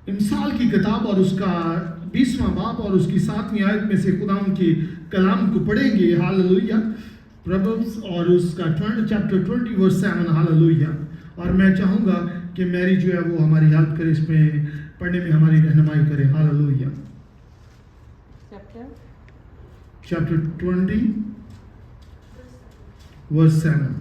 امثال کی کتاب اور اس کا 20واں باب اور اس کی 7ویں آیت میں سے خدا کے کلام کو پڑھیں گے. ہاللویا. پرووربس اور اس کا چیپٹر 20 ورس 7. ہاللویا. اور میں چاہوں گا کہ میری جو ہے وہ ہماری ہیلپ کرے, اس میں پڑھنے میں ہماری رہنمائی کرے. Hallelujah. Chapter 20 verse 7.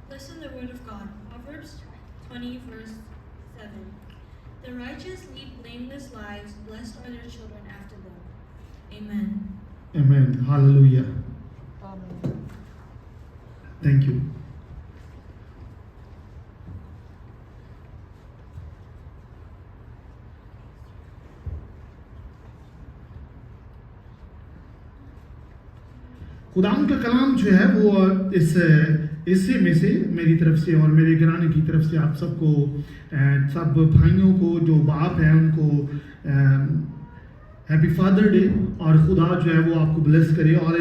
Listen to the word of God. Proverbs 20 verse 7. The righteous lead blameless lives. Blessed are their children after them. Amen. Amen. Hallelujah. Amen. Thank you. خداوند کا کلام جو ہے وہ اس حصے میں سے میری طرف سے اور میرے گھرانے کی طرف سے آپ سب کو, سب بھائیوں کو جو باپ ہیں ان کو ہیپی فادر ڈے, اور خدا جو ہے وہ آپ کو بلیس کرے. اور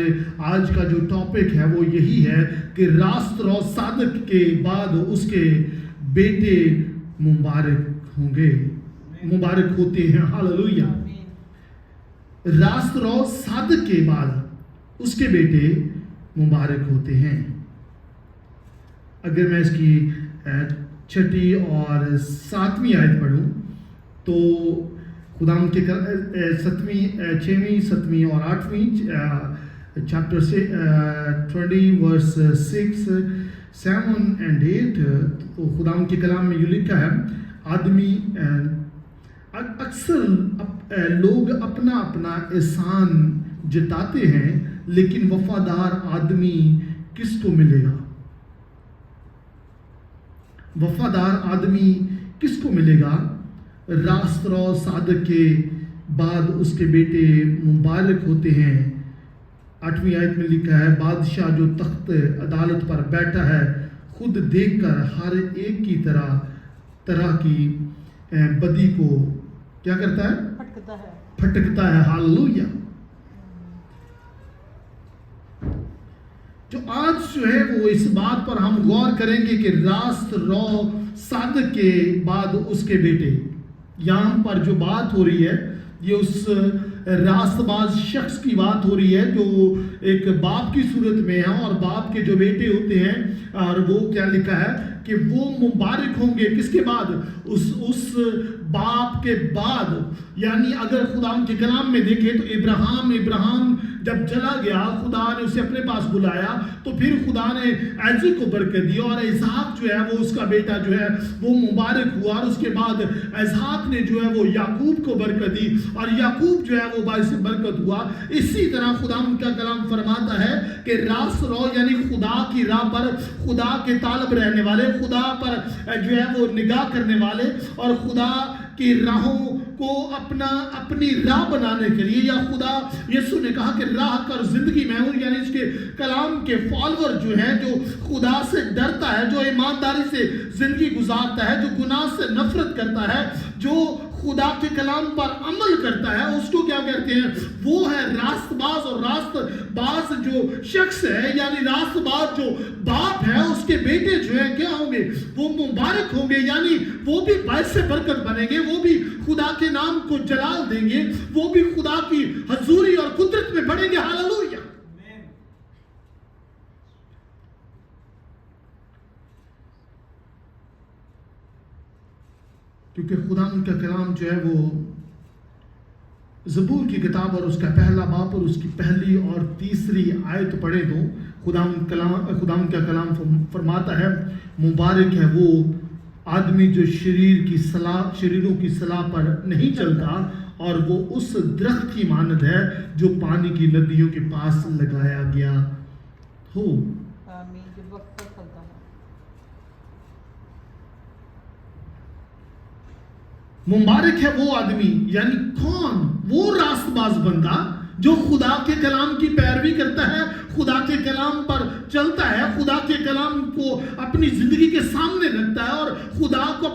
آج کا جو ٹاپک ہے وہ یہی ہے کہ راست رو صادق کے بعد اس کے بیٹے مبارک ہوں گے, مبارک ہوتے ہیں. ہاللویا. راست رو صادق کے بعد اس کے بیٹے مبارک ہوتے ہیں. اگر میں اس کی 6 اور 7ویں آیت پڑھوں تو خدا ان کے 6ویں 7ویں اور 8ویں چیپٹر سے 20 ورس 6 7 and 8 تو خدا ان کے کلام میں یہ لکھا ہے, آدمی اکثر لوگ اپنا اپنا احسان جتاتے ہیں, لیکن وفادار آدمی کس کو ملے گا؟ وفادار آدمی کس کو ملے گا؟ راست رو صادق کے بعد اس کے بیٹے مبارک ہوتے ہیں. 8ویں آیت میں لکھا ہے, بادشاہ جو تخت عدالت پر بیٹھا ہے خود دیکھ کر ہر ایک کی طرح کی بدی کو کیا کرتا ہے؟ پھٹکتا ہے. ہاللویا. جو آج جو ہے وہ اس بات پر ہم غور کریں گے کہ راست رو صادق کے بعد اس کے بیٹے. یہاں پر جو بات ہو رہی ہے یہ اس راست باز شخص کی بات ہو رہی ہے جو ایک باپ کی صورت میں ہے, اور باپ کے جو بیٹے ہوتے ہیں, اور وہ کیا لکھا ہے کہ وہ مبارک ہوں گے کس کے بعد؟ اس باپ کے بعد. یعنی اگر خدا کے کلام میں دیکھیں تو ابراہیم جب چلا گیا, خدا نے اسے اپنے پاس بلایا تو پھر خدا نے ایزیک کو برکت دی, اور اسحاق جو ہے وہ اس کا بیٹا جو ہے وہ مبارک ہوا, اور اس کے بعد اسحاق نے جو ہے وہ یعقوب کو برکت دی, اور یعقوب جو ہے وہ باعث برکت ہوا. اسی طرح خدا کا کلام فرماتا ہے کہ راست رو یعنی خدا کی راہ پر خدا کے طالب رہنے والے, خدا پر جو ہے وہ نگاہ کرنے والے, اور خدا کی راہوں کو اپنی راہ بنانے کے لیے, یا خدا یسوع نے کہا کہ راہ کر زندگی میں ہوں, یعنی اس کے کلام کے فالوور جو ہیں, جو خدا سے ڈرتا ہے, جو ایمانداری سے زندگی گزارتا ہے, جو گناہ سے نفرت کرتا ہے, جو خدا کے کلام پر عمل کرتا ہے, اس کو کیا کہتے ہیں؟ وہ ہے راست باز. اور راست باز جو شخص ہے یعنی راست باز جو باپ ہے, اس کے بیٹے جو ہیں کیا ہوں گے؟ وہ مبارک ہوں گے. یعنی وہ بھی باعث برکت بنیں گے, وہ بھی خدا کے نام کو جلال دیں گے, وہ بھی خدا کی حضوری اور قدرت میں بڑھیں گے. ہاللویا. کیونکہ خدا ان کا کلام جو ہے وہ زبور کی کتاب اور اس کا پہلا باب اور اس کی پہلی اور تیسری آیت پڑھے تو خدا ان کا کلام فرماتا ہے, مبارک ہے وہ آدمی جو شریروں کی صلاح پر نہیں چلتا, اور وہ اس درخت کی مانند ہے جو پانی کی ندیوں کے پاس لگایا گیا ہو. مبارک ہے وہ آدمی, یعنی کون؟ وہ راست باز بندہ جو خدا کے کلام کی پیروی کرتا ہے, خدا کے کلام پر چلتا ہے, خدا کے کلام کو اپنی زندگی کے سامنے رکھتا ہے اور خدا کو